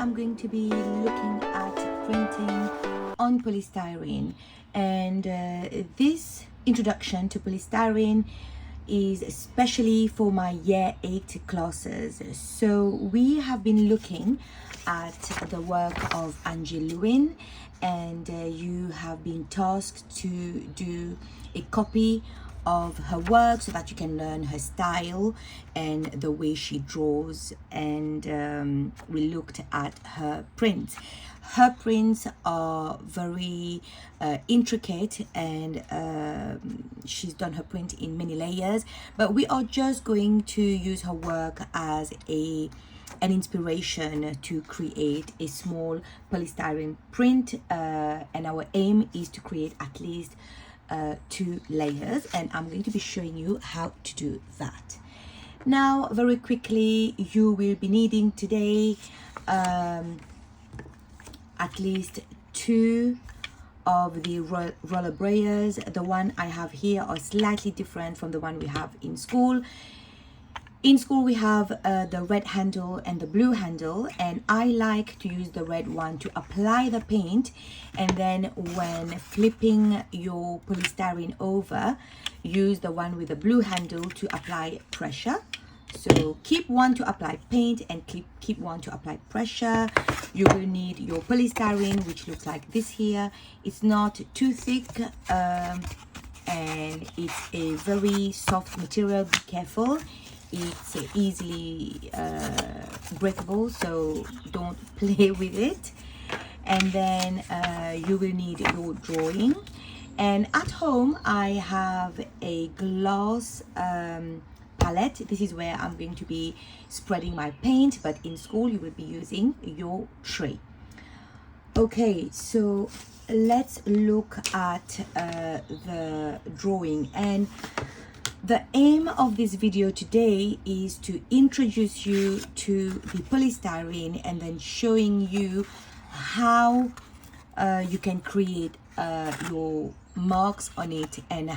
I'm going to be looking at printing on polystyrene, and this introduction to polystyrene is especially for my year 8 classes. So we have been looking at the work of Angelo Win, and you have been tasked to do a copy of her work so that you can learn her style and the way she draws. And we looked at her prints. Her prints are very intricate, and she's done her print in many layers, but we are just going to use her work as an inspiration to create a small polystyrene print, and our aim is to create at least 2 layers, and I'm going to be showing you how to do that. Now, very quickly, you will be needing today at least 2 of the roller brayers. The one I have here are slightly different from the one we have in school. In school we have the red handle and the blue handle, and I like to use the red one to apply the paint, and then when flipping your polystyrene over, use the one with the blue handle to apply pressure. So keep one to apply paint and keep one to apply pressure. You will need your polystyrene, which looks like this here. It's not too thick, and it's a very soft material. Be careful. It's easily breakable, so don't play with it. And then you will need your drawing. And at home I have a glass palette. This is where I'm going to be spreading my paint, but in school you will be using your tray. Okay, so let's look at the drawing. And the aim of this video today is to introduce you to the polystyrene, and then showing you how you can create your marks on it, and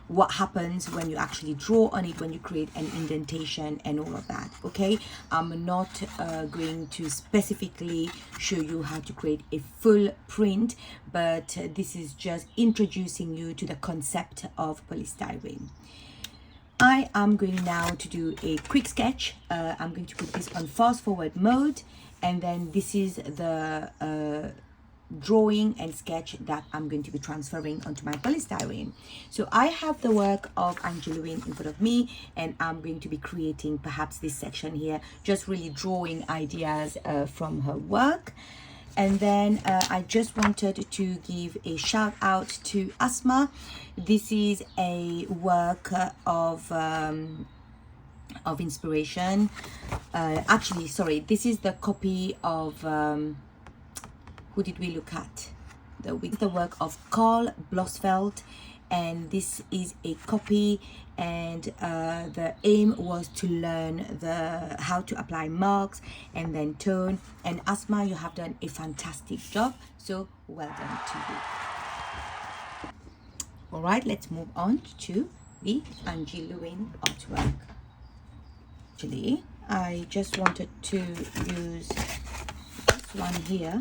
what happens when you actually draw on it, when you create an indentation and all of that. Okay, I'm not going to specifically show you how to create a full print, but this is just introducing you to the concept of polystyrene. I am going now to do a quick sketch. I'm going to put this on fast forward mode, and then this is the drawing and sketch that I'm going to be transferring onto my polystyrene. So I have the work of Angelo Win in front of me, and I'm going to be creating perhaps this section here, just really drawing ideas from her work. And then I just wanted to give a shout out to Asma. This is a work of inspiration. Actually, sorry, this is the copy of who did we look at? The work of Carl Blossfeld, and this is a copy, and the aim was to learn how to apply marks and then tone. And Asma, you have done a fantastic job, so well done to you. All right, let's move on to the Angelo Win artwork. Actually, I just wanted to use this one here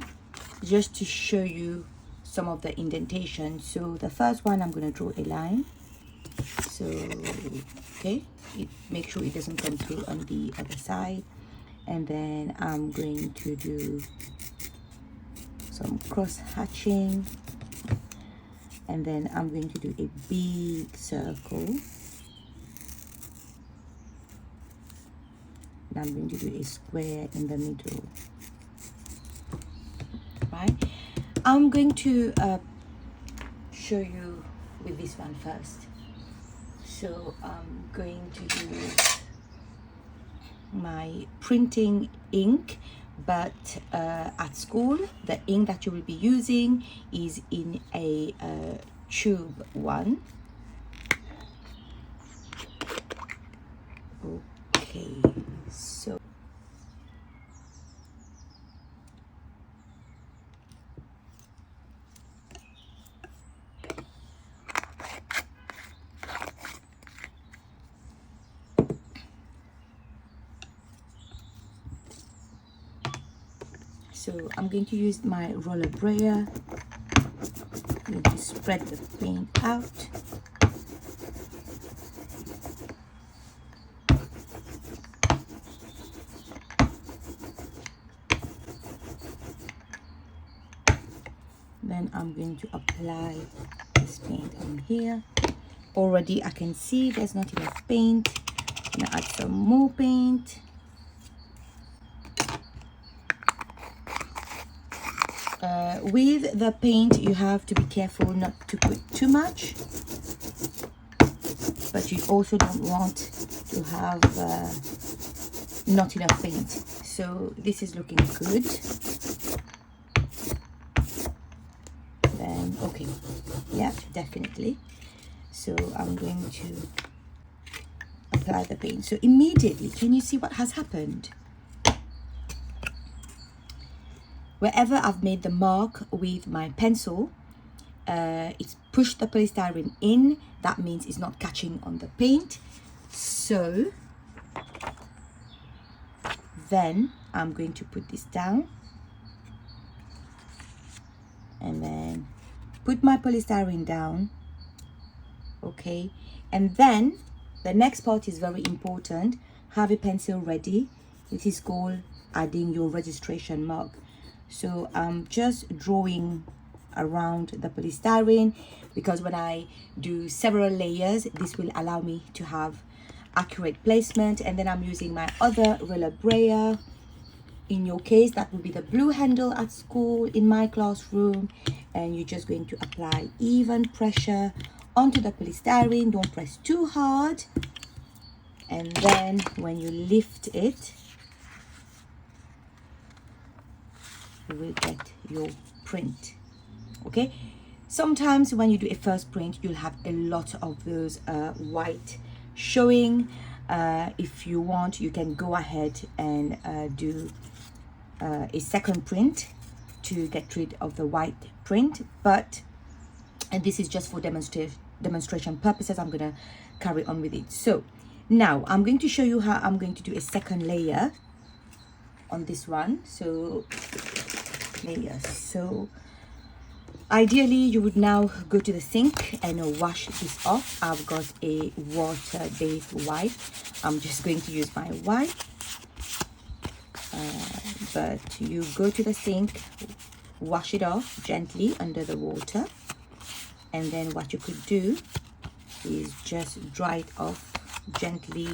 just to show you some of the indentation. So the first one, I'm going to draw a line. So okay, make sure it doesn't come through on the other side, and then I'm going to do some cross hatching, and then I'm going to do a big circle, and I'm going to do a square in the middle. Right, I'm going to show you with this one first. So I'm going to use my printing ink, but at school the ink that you will be using is in a tube one. Okay, so So I'm going to use my roller brayer. I'm going to spread the paint out. Then I'm going to apply this paint on here. Already I can see there's not enough paint. I'm gonna add some more paint. With the paint, you have to be careful not to put too much, but you also don't want to have not enough paint. So this is looking good. Then, okay, yeah, definitely. So I'm going to apply the paint. So immediately, can you see what has happened? Wherever I've made the mark with my pencil, it's pushed the polystyrene in. That means it's not catching on the paint. So then I'm going to put this down and then put my polystyrene down. Okay, and then the next part is very important. Have a pencil ready. It is called adding your registration mark. So I'm just drawing around the polystyrene because when I do several layers, this will allow me to have accurate placement. And then I'm using my other roller brayer. In your case, that would be the blue handle at school, in my classroom. And you're just going to apply even pressure onto the polystyrene. Don't press too hard. And then when you lift it, you will get your print. Okay, sometimes when you do a first print, you'll have a lot of those white showing. If you want, you can go ahead and do a second print to get rid of the white print, and this is just for demonstration purposes. I'm gonna carry on with it. So now I'm going to show you how I'm going to do a second layer on this one. So layers. So ideally you would now go to the sink and wash this off. I've got a water-based wipe. I'm just going to use my wipe, but you go to the sink, wash it off gently under the water, and then what you could do is just dry it off gently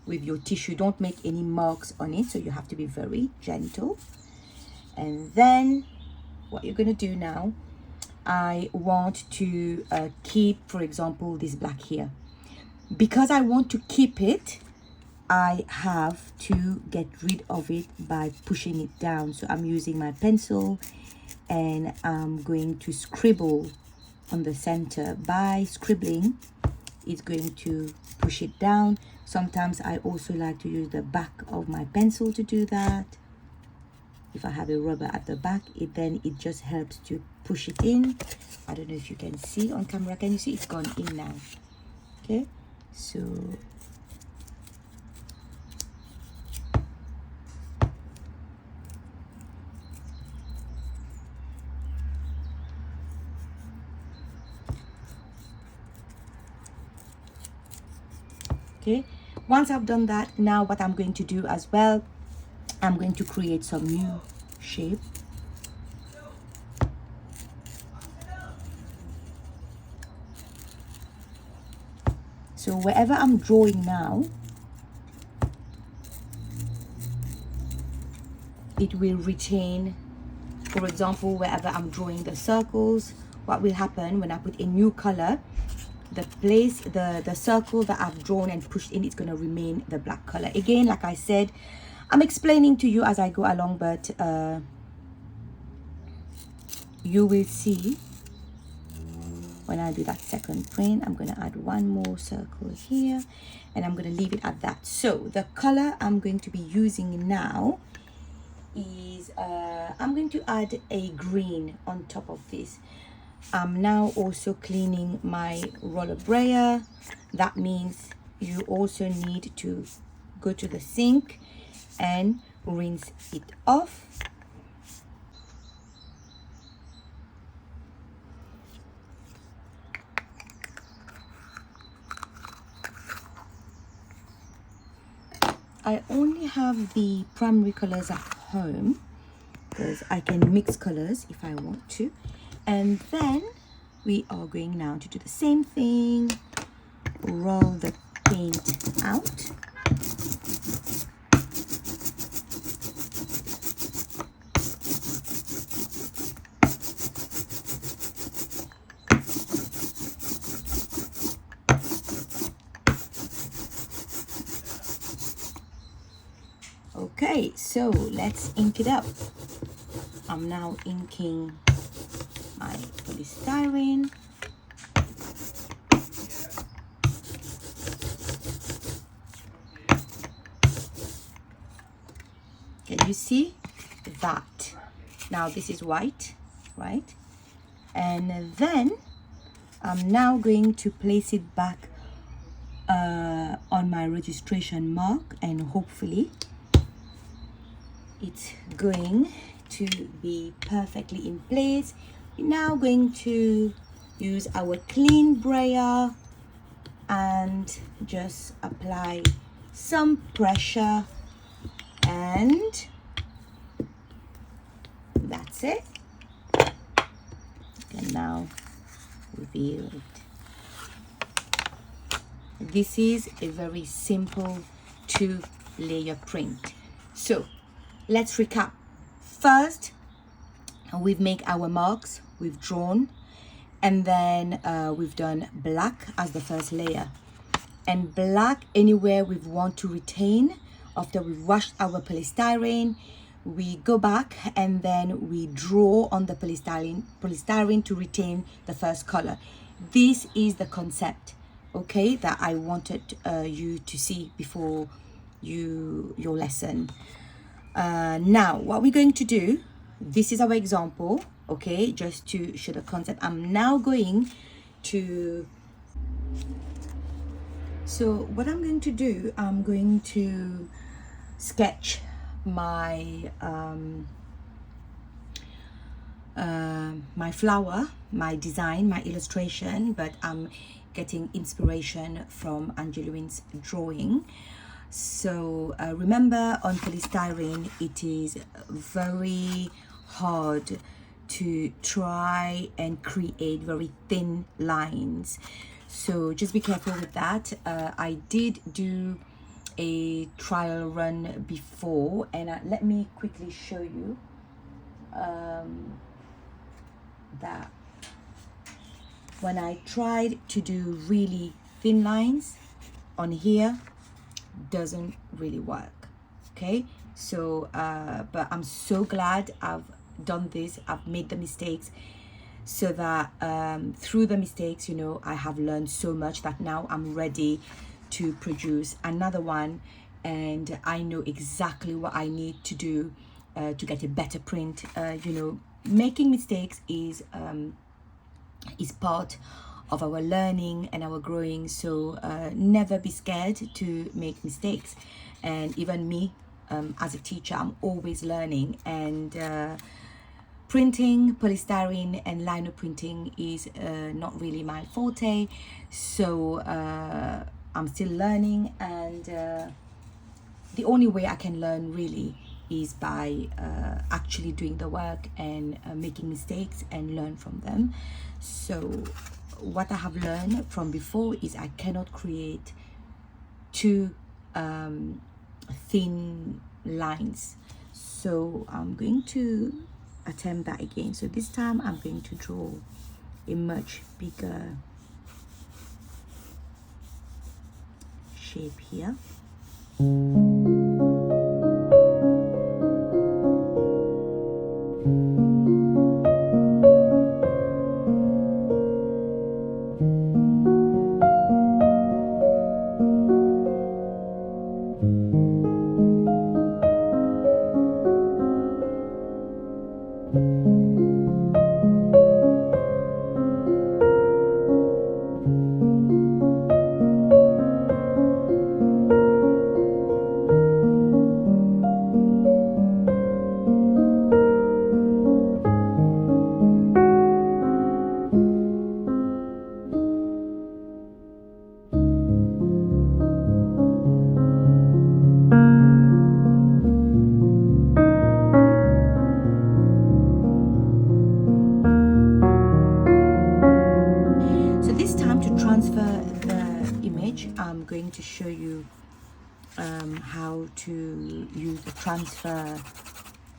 with your tissue. Don't make any marks on it, so you have to be very gentle. And then what you're going to do now, I want to keep, for example, this black here. Because I want to keep it, I have to get rid of it by pushing it down. So I'm using my pencil and I'm going to scribble on the center. By scribbling, it's going to push it down. Sometimes I also like to use the back of my pencil to do that. If I have a rubber at the back, it just helps to push it in. I don't know if you can see on camera. Can you see it's gone in now? Okay, so okay, once I've done that, now what I'm going to do as well, I'm going to create some new shape. So wherever I'm drawing now, it will retain. For example, wherever I'm drawing the circles, what will happen when I put a new color, the circle that I've drawn and pushed in, it's going to remain the black color. Again, like I said, I'm explaining to you as I go along, but you will see when I do that second print. I'm going to add one more circle here and I'm going to leave it at that. So the color I'm going to be using now is I'm going to add a green on top of this. I'm now also cleaning my roller brayer. That means you also need to go to the sink and rinse it off. I only have the primary colors at home because I can mix colors if I want to. And then we are going now to do the same thing, roll the paint out. Okay, so let's ink it up. I'm now inking my polystyrene. Can you see that? Now this is white, right? And then I'm now going to place it back on my registration mark, and hopefully it's going to be perfectly in place. We're now going to use our clean brayer and just apply some pressure, and that's it. You can now reveal it. This is a very simple 2-layer print. So let's recap. First, we've made our marks, we've drawn, and then we've done black as the first layer. And black anywhere we want to retain. After we've washed our polystyrene, we go back and then we draw on the polystyrene to retain the first color. This is the concept, okay, that I wanted you to see before your lesson. Now what we're going to do, this is our example, okay, just to show the concept. I'm now going to, so what I'm going to do, I'm going to sketch my my flower, my design, my illustration, but I'm getting inspiration from Angelo Win's drawing. So remember, on polystyrene it is very hard to try and create very thin lines, so just be careful with that. I did do a trial run before, and let me quickly show you that when I tried to do really thin lines on here, doesn't really work. Okay, so but I'm so glad I've done this. I've made the mistakes, so that through the mistakes, you know, I have learned so much that now I'm ready to produce another one, and I know exactly what I need to do to get a better print. You know, making mistakes is part of our learning and our growing, so never be scared to make mistakes. And even me, as a teacher, I'm always learning, and printing polystyrene and lino printing is not really my forte, so I'm still learning, and the only way I can learn really is by actually doing the work and making mistakes and learn from them. So what I have learned from before is I cannot create too thin lines, so I'm going to attempt that again. So this time I'm going to draw a much bigger shape here. page, I'm going to show you how to use the transfer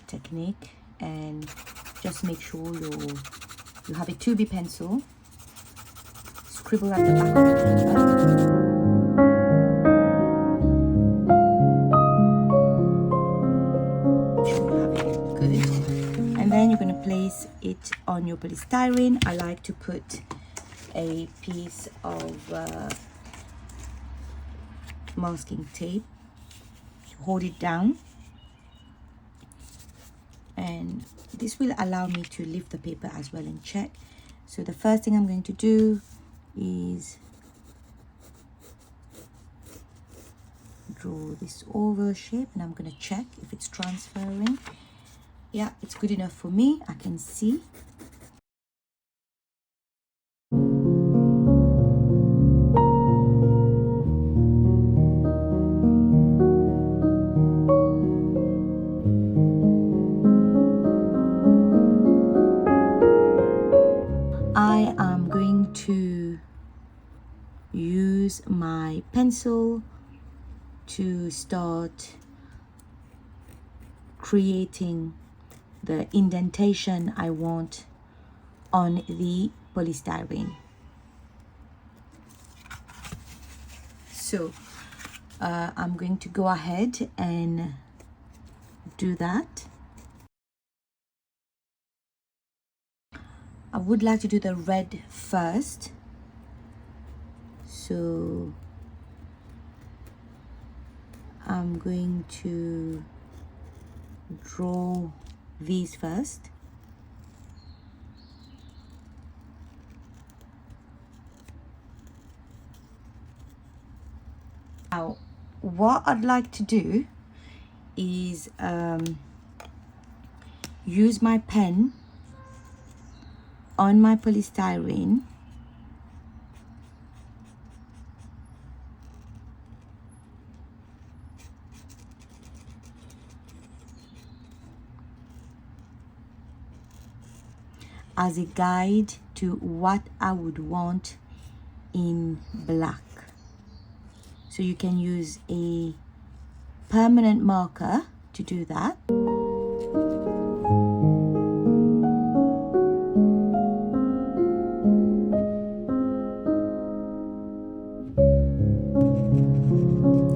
technique, and just make sure you have a 2B pencil, scribble at the back of the paper. And then you're going to place it on your polystyrene. I like to put a piece of masking tape to hold it down, and this will allow me to lift the paper as well and check. So the first thing I'm going to do is draw this oval shape, and I'm going to check if it's transferring. Yeah, it's good enough for me. I can see. I am going to use my pencil to start creating the indentation I want on the polystyrene. So I'm going to go ahead and do that. I would like to do the red first. So I'm going to draw these first. Now, what I'd like to do is use my pen on my polystyrene as a guide to what I would want in black. So you can use a permanent marker to do that.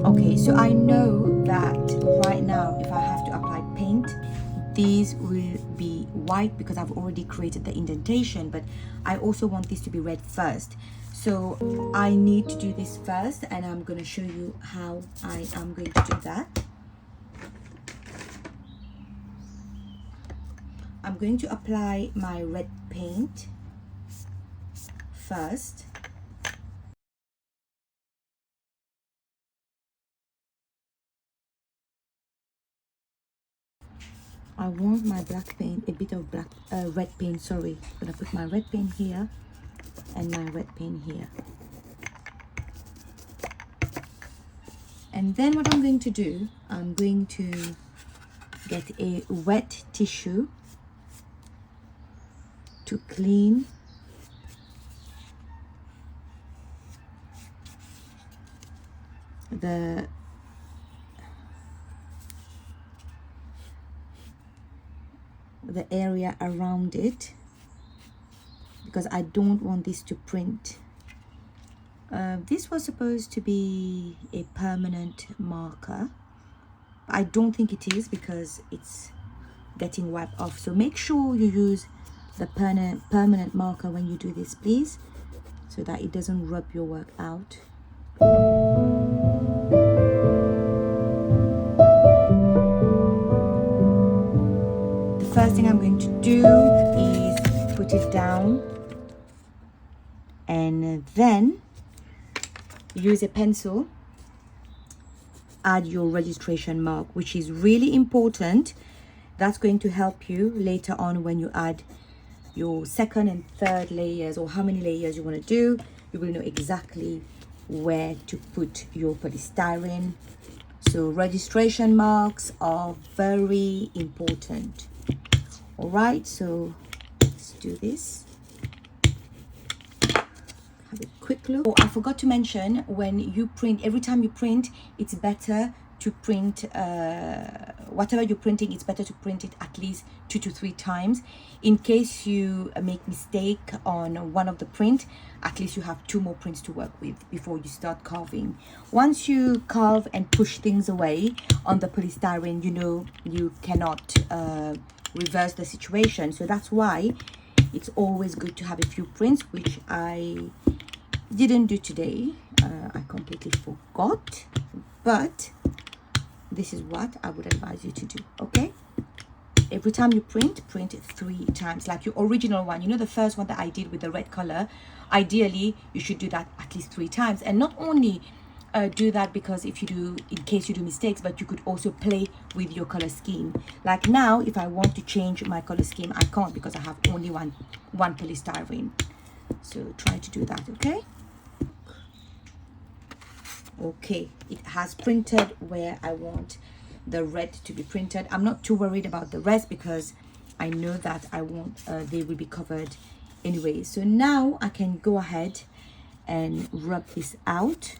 Okay, so I know that right now if I have to apply paint, these will be white because I've already created the indentation, but I also want this to be red first. So I need to do this first, and I'm going to show you how I am going to do that. I'm going to apply my red paint first. I want my black paint, a bit of red paint, sorry. I'm going to put my red paint here and my red paint here. And then what I'm going to do, I'm going to get a wet tissue to clean the area around it, because I don't want this to print. This was supposed to be a permanent marker. I don't think it is because it's getting wiped off. So make sure you use the permanent marker when you do this, please, so that it doesn't rub your work out. The first thing I'm going to do is put it down, and then use a pencil, add your registration mark, which is really important. That's going to help you later on when you add your second and third layers, or how many layers you want to do. You will know exactly where to put your polystyrene. So registration marks are very important. All right, so let's do this. Have a quick quick look. Oh, I forgot to mention, when you print, every time you print, it's better to print whatever you're printing, it's better to print it at least 2 to 3 times in case you make mistake on one of the print. At least you have 2 more prints to work with before you start carving. Once you carve and push things away on the polystyrene, you know you cannot reverse the situation. So that's why it's always good to have a few prints, which I didn't do today. I completely forgot, but this is what I would advise you to do. Okay, every time you print 3 times, like your original one. You know, the first one that I did with the red color, ideally you should do that at least 3 times. And not only do that because if you do, in case you do mistakes, but you could also play with your color scheme. Like now, if I want to change my color scheme, I can't because I have only one polystyrene. So try to do that. Okay, it has printed where I want the red to be printed. I'm not too worried about the rest because I know that I want they will be covered anyway. So now I can go ahead and rub this out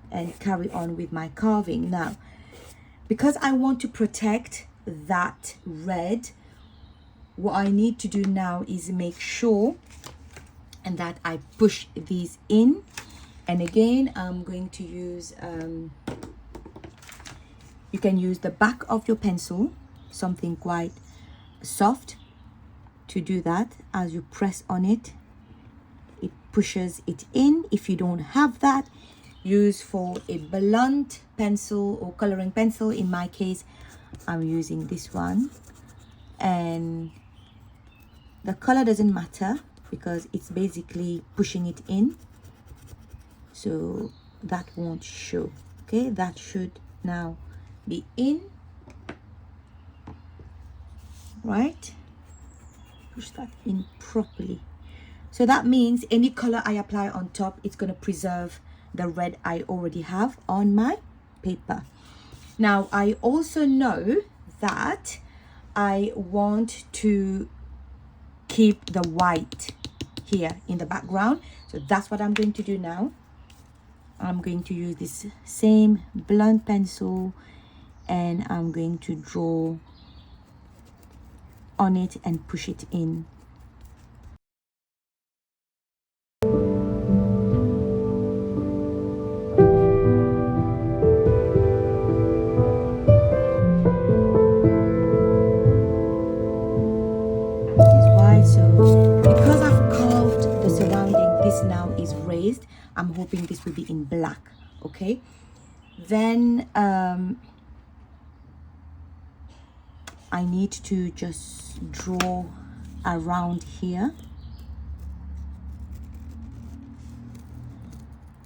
and carry on with my carving. Now, because I want to protect that red, what I need to do now is make sure and that I push these in. And again, I'm going to use you can use the back of your pencil, something quite soft, to do that. As you press on it, it pushes it in. If you don't have that, use for a blunt pencil or coloring pencil. In my case, I'm using this one, and the color doesn't matter because it's basically pushing it in, so that won't show. Okay, that should now be in, right? Push that in properly. So that means any color I apply on top, it's going to preserve the red I already have on my paper. Now I also know that I want to keep the white here in the background, so that's what I'm going to do now. I'm going to use this same blunt pencil and I'm going to draw on it and push it in. Because I've carved the surrounding, this now is raised. I'm hoping this will be in black. Okay, then I need to just draw around here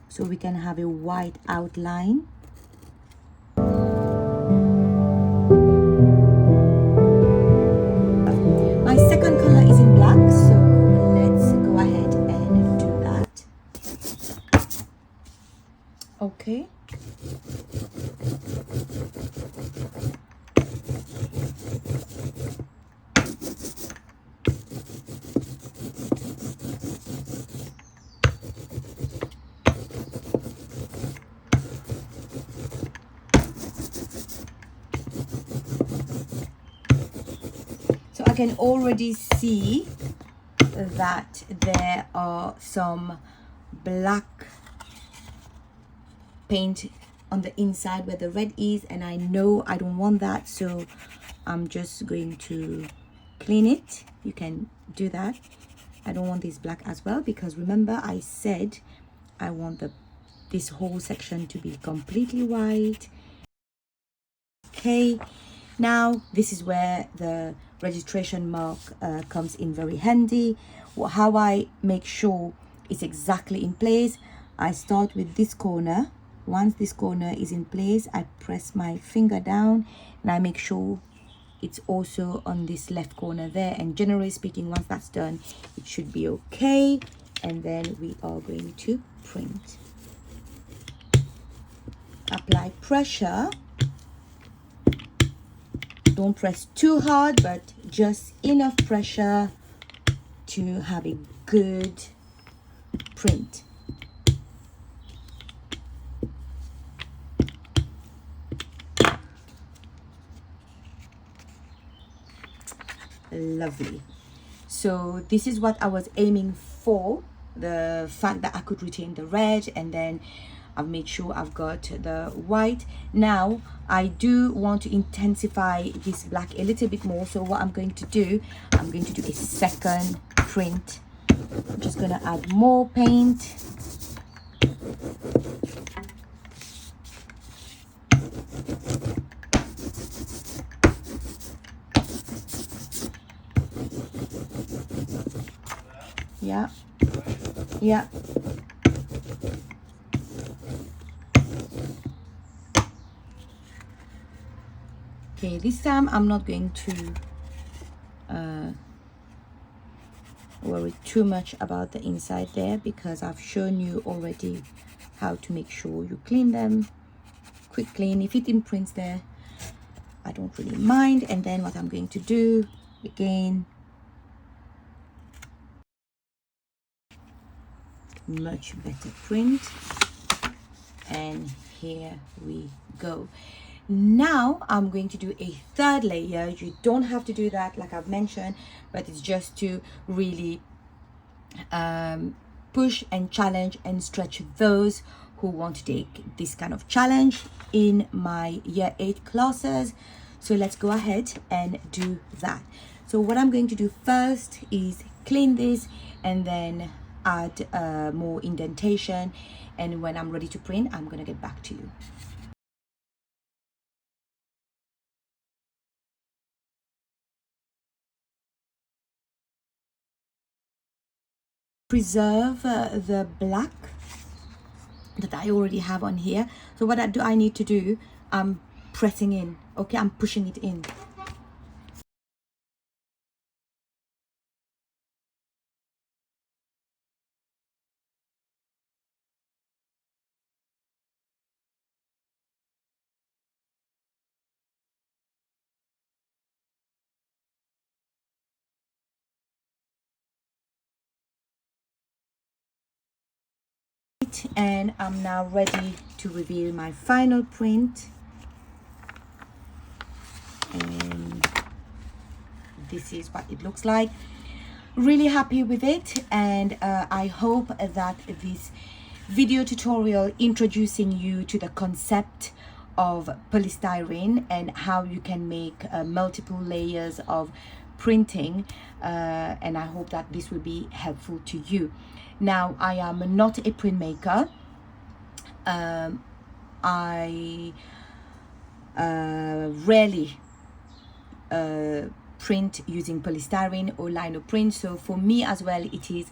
so we can have a white outline. My second color is in black, so let's go ahead and do that. Okay. So I can already see that there are some black paint on the inside where the red is, and I know I don't want that, so I'm just going to clean it. You can do that. I don't want this black as well because remember I said I want this whole section to be completely white. Okay, now this is where the registration mark comes in very handy. How I make sure it's exactly in place, I start with this corner. Once this corner is in place, I press my finger down and I make sure it's also on this left corner there, and generally speaking, once that's done, it should be okay. And then we are going to print. Apply pressure. Don't press too hard, but just enough pressure to have a good print. lovely. So this is what I was aiming for, the fact that I could retain the red, and then I've made sure I've got the white. Now I do want to intensify this black a little bit more, so what I'm going to do, I'm going to do a second print. I'm just going to add more paint. Yeah, yeah. Okay, this time I'm not going to worry too much about the inside there, because I've shown you already how to make sure you clean them. Quick clean. If it imprints there, I don't really mind. And then what I'm going to do again, much better print, and here we go. Now I'm going to do a third layer. You don't have to do that like I've mentioned, but it's just to really push and challenge and stretch those who want to take this kind of challenge in my year 8 classes. So let's go ahead and do that. So what I'm going to do first is clean this and then add more indentation, and when I'm ready to print, I'm gonna get back to you. Preserve the black that I already have on here. So what I need to do, I'm pressing in, okay, I'm pushing it in. And I'm now ready to reveal my final print, and this is what it looks like. Really happy with it, and I hope that this video tutorial introducing you to the concept of polystyrene and how you can make multiple layers of printing, and I hope that this will be helpful to you. Now, I am not a printmaker. I rarely print using polystyrene or lino print, so for me as well it is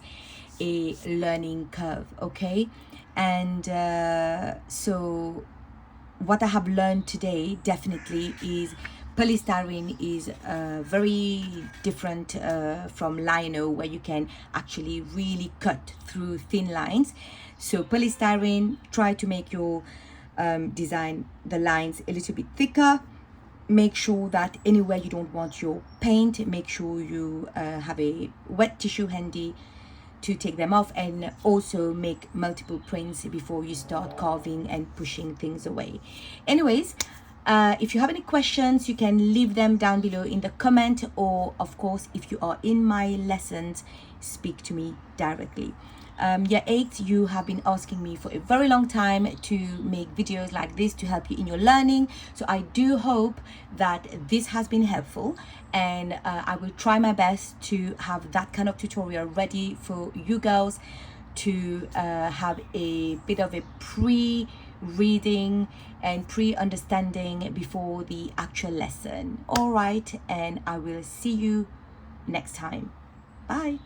a learning curve, okay? And so what I have learned today definitely is polystyrene is very different from lino, where you can actually really cut through thin lines. So polystyrene, try to make your design the lines a little bit thicker. Make sure that anywhere you don't want your paint, make sure you have a wet tissue handy to take them off, and also make multiple prints before you start carving and pushing things away. Anyways, if you have any questions, you can leave them down below in the comment, or of course if you are in my lessons, speak to me directly. Year 8, you have been asking me for a very long time to make videos like this to help you in your learning, so I do hope that this has been helpful, and I will try my best to have that kind of tutorial ready for you girls to have a bit of a pre-reading and pre-understanding before the actual lesson. All right, and I will see you next time. Bye.